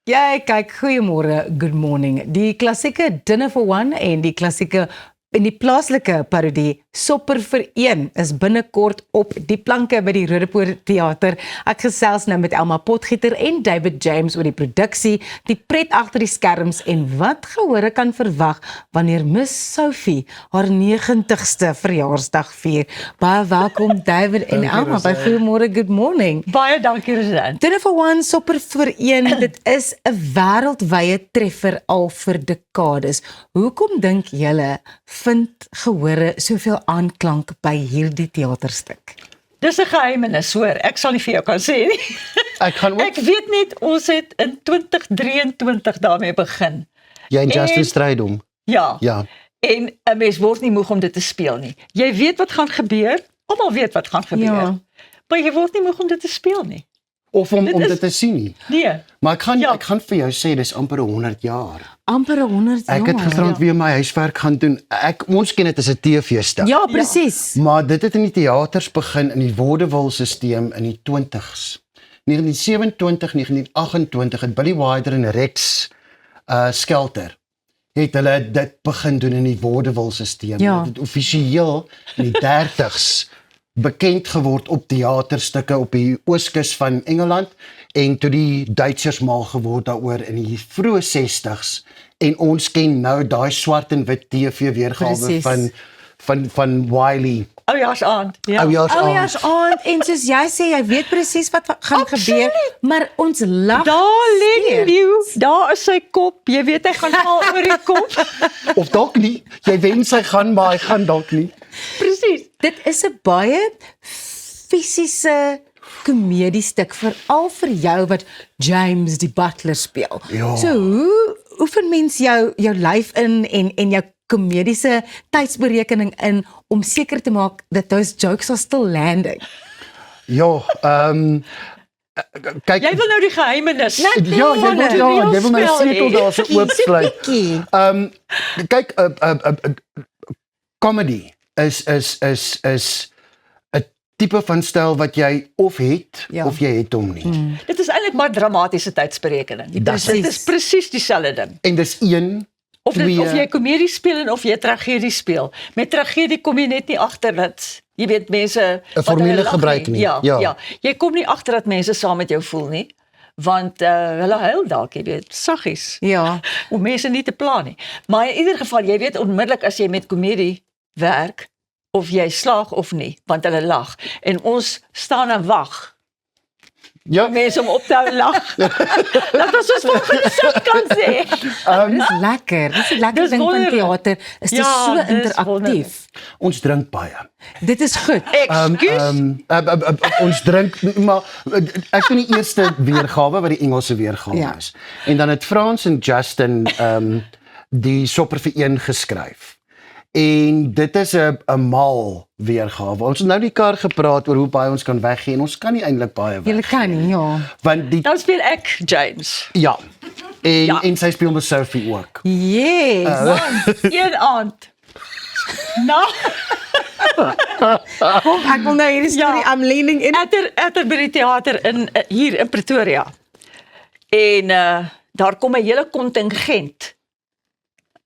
Jy kyk, goeiemôre, good morning. Die klassieke Dinner for One en die klassieke in die plaaslike parodie Sopper vir een is binnekort op die planke by die Rodepoort Theater. Ek gesels nou met Elma Potgieter en David James oor die produksie, die pret agter die skerms en wat gehore kan verwag wanneer Miss Sophie haar 90ste verjaarsdag vier. Baie welkom David en Elma by Goeiemôre, good morning. Baie dankie, Rosanne. Dinner for One, Sopper vir een, dit is 'n wêreldwye treffer al vir dekades. Hoekom dink julle vind gehore soveel aanklank by hierdie teaterstuk? Dis 'n geheimenis, hoor. Ek sal nie vir jou kan sê nie. Ek gaan ook. Ek weet net, ons het in 2023 daarmee begin. Jy en Justin En- stryd om. Ja. Ja. En 'n mens word nie moeg om dit te speel nie. Jy weet wat gaan gebeur. Almal weet wat gaan gebeur. Ja. Maar jy word nie moeg om dit te speel nie. Of om is- dit te sien nie. Nee. Maar ek Ja. gaan vir jou sê dis amper 100 jaar. Amper 100 jaar. Ek het gisterand weer my huiswerk gaan doen. Ons ken dit as 'n TV-stuk. Ja, presies. Maar dit het in die teaters begin in die vaudeville-sisteem in die 20s. 1927, 1928 het Billy Wilder en Rex Skelter het hulle dit begin doen in die vaudeville-sisteem. Ja. Dit het offisieel in die 30s bekend geword op teaterstukke op die ooskus van Engeland en toe die Duitsers mal geword daaroor in die vroeë 60s en ons ken nou daai swart en wit TV weergawe Precies. van Wiley. Oujaarsaand. Ja. Oujaarsaand en soos jy sê, jy weet presies wat gaan gebeur, maar ons lag. Daar lê die steur. leeu, daar is sy kop. Jy weet hy gaan val oor die kop. Of dalk nie. Jy wens hy gaan, maar hy gaan dalk nie. Presies. Dit is 'n baie fisiese komediestuk, veral vir jou wat James die butler speel. Ja. So hoe oefen mens jou lyf in en jou komediese tydsberekening in om seker te maak dat those jokes are still landing? Ja, kyk. Jy wil nou die geheimenis. Ja, jy wil my sleutel daar so oopsluit. Bietjie. Kyk, comedy is 'n tipe van styl wat jy of het Ja. of jy het hom nie. Dit is eintlik maar dramatiese tydsberekening. Precies. Dit is presies dieselfde ding. En dis 1 Of twee, jy komedie speel en of jy tragedie speel. Met tragedie kom jy net nie agter dat jy weet mense 'n wat formule hulle lag gebruik nie. Ja, Ja. ja. Jy kom nie agter dat mense saam met jou voel nie. Want hulle huil dalk, jy weet, saggies. Ja. Om mense nie te pla nie. Maar in ieder geval, jy weet onmiddellik as jy met komedie werk of jy slaag of nie, want hulle lag en ons staan en wag. Ja, Mense om op te hou lag. Laat ons ons volgende stuk kan sê. Dis lekker. Dis 'n lekker Dis ding van wonderlik. teater. Is dit Ja, so dis interaktief. ons drink baie. Dit is goed. Ekskuus. Ons drink, maar ek doen die eerste weergawe wat die Engelse weergawe Ja. is. En dan het Frans en Justin die Sopper vir een geskryf. En dit is 'n mal weergawe. Ons het nou die kar gepraat oor hoe baie ons kan weggee en ons kan nie eintlik baie Jy weg. kan nie, ja. Want die Dan speel ek James. ja. En Ja. en sy speel met Sophie ook. Yes. Een aand. Nou, Kom, ek wil nou hierdie storie Ja. I'm leaning in. etter by die teater in hier in Pretoria. En daar kom 'n hele kontingent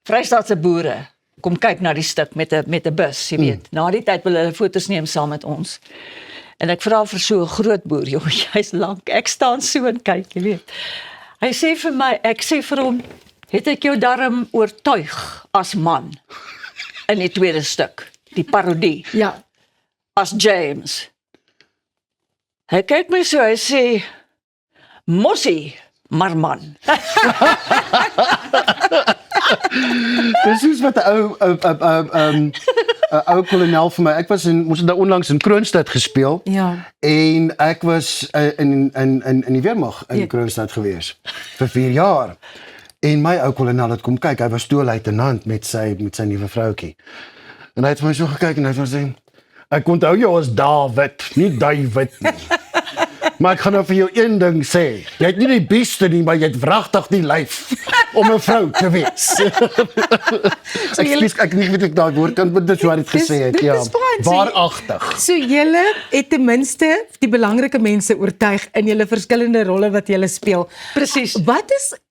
Vrystaatse boere kom kyk na die stuk met 'n bus, jy weet. Na die tyd wil hulle foto's neem saam met ons. En ek vra vir so 'n groot boer, joh, jy's lank. Ek staan so en kyk, jy weet. Hy sê vir my, ek sê vir hom, het ek jou darm oortuig as man in die tweede stuk, die parodie, Ja. as James. Hy kyk my so, hy sê, mossie, maar man. Dis soos wat 'n ou kolonel vir my. Ons het nou onlangs in Kroonstad gespeel. Ja. En ek was in die weermag in Ja. Kroonstad gewees vir 4 jaar. En my ou kolonel het kom kyk. Hy was toe luitenant met sy nuwe vroutjie. En hy het vir my so gekyk en hy het gesê, "Ek onthou jou as David, nie David nie." Maar ek gaan nou vir jou een ding sê. Jy het nie die beste nie, maar jy het wragtig die lyf om 'n vrou te wees. Ek weet ek daai woord kan dit so wat dit gesê het, ja. Dit is baie Waaragtig. So julle het ten minste die belangrike mense oortuig in julle verskillende rolle wat julle speel. Presies.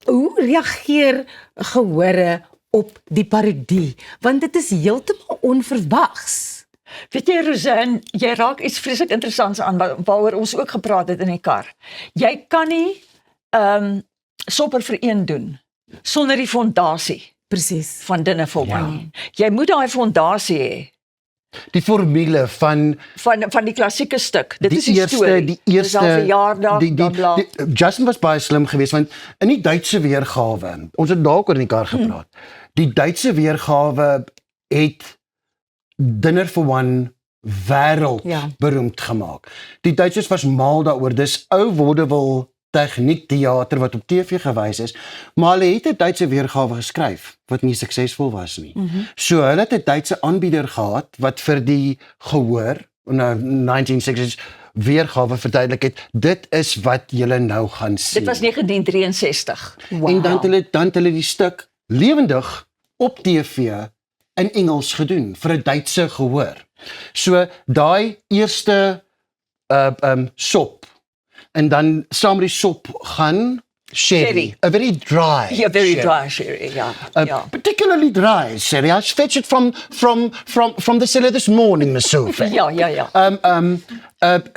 Hoe reageer gehore op die parodie? Want dit is heeltemal onverwags. Weet jy Rosanne, jy raak iets vreeslik interessants aan waaroor ons ook gepraat het in die kar. Jy kan nie Sopper vir een doen sonder die fondasie Presies. van Dinner for One. Jy moet daai fondasie hê Die formule van van die klassieke stuk. Dit die is die eerste storie. die Dis eerste al verjaardag, bla bla. Justin was baie slim geweest want in die Duitse weergawe, ons het dalk oor in die kar gepraat. Die Duitse weergawe het Dinner for One wêreld beroemd gemaak. Die Duitsers was mal daaroor. Dis ou vaudeville tegniek teater wat op TV gewys is, maar hulle het 'n Duitse weergawe geskryf wat nie suksesvol was nie. So hulle het 'n Duitse aanbieder gehad wat vir die gehoor in 1960s weergawe verduidelik het, dit is wat julle nou gaan sien. Dit was 1963. En dan het hulle die stuk lewendig op TV in Engels gedoen vir 'n Duitse gehoor. So daai eerste sop en dan saam met die sop gaan sherry. A very dry. Yeah, very dry sherry, Particularly dry sherry. I fetched it from the cellar this morning, Miss Sophie. Ja.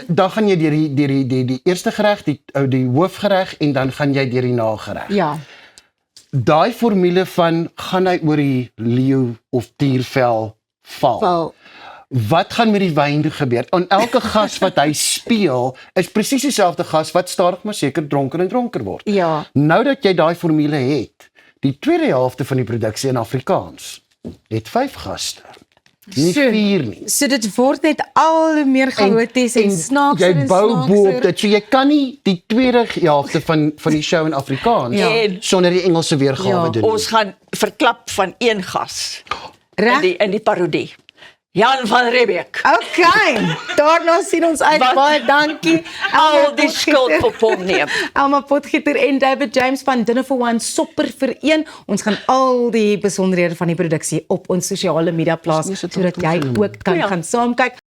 Dan gaan jy deur die eerste gereg, die hoofgereg en dan gaan jy deur die nagereg. Ja. Daai formule van gaan hy oor die leeu of diervel val. Wat gaan met die wyn gebeur? En elke gas wat hy speel is presies dieselfde gas wat stadig maar seker dronker en dronker word. Ja. Nou dat jy daai formule het, die tweede helfte van die produksie in Afrikaans het 5 gaste. Nie 4 nie. So dit word net al hoe meer chaoties en snaakser jy en bou bo op snaakser. dit. So jy kan nie die tweede helfte van die show in Afrikaans sonder die Engelse weergawe doen. Ons gaan verklap van een gas Reg? in die parodie. Jan van Riebeeck. Okay, daarna sien ons uit. Baie dankie. Al die skuld op hom neem. Elma Potgieter en David James van Dinner for One Sopper vir een. Ons gaan al die besonderhede van die produksie op ons sosiale media plaas sodat jy ook kan gaan saamkyk.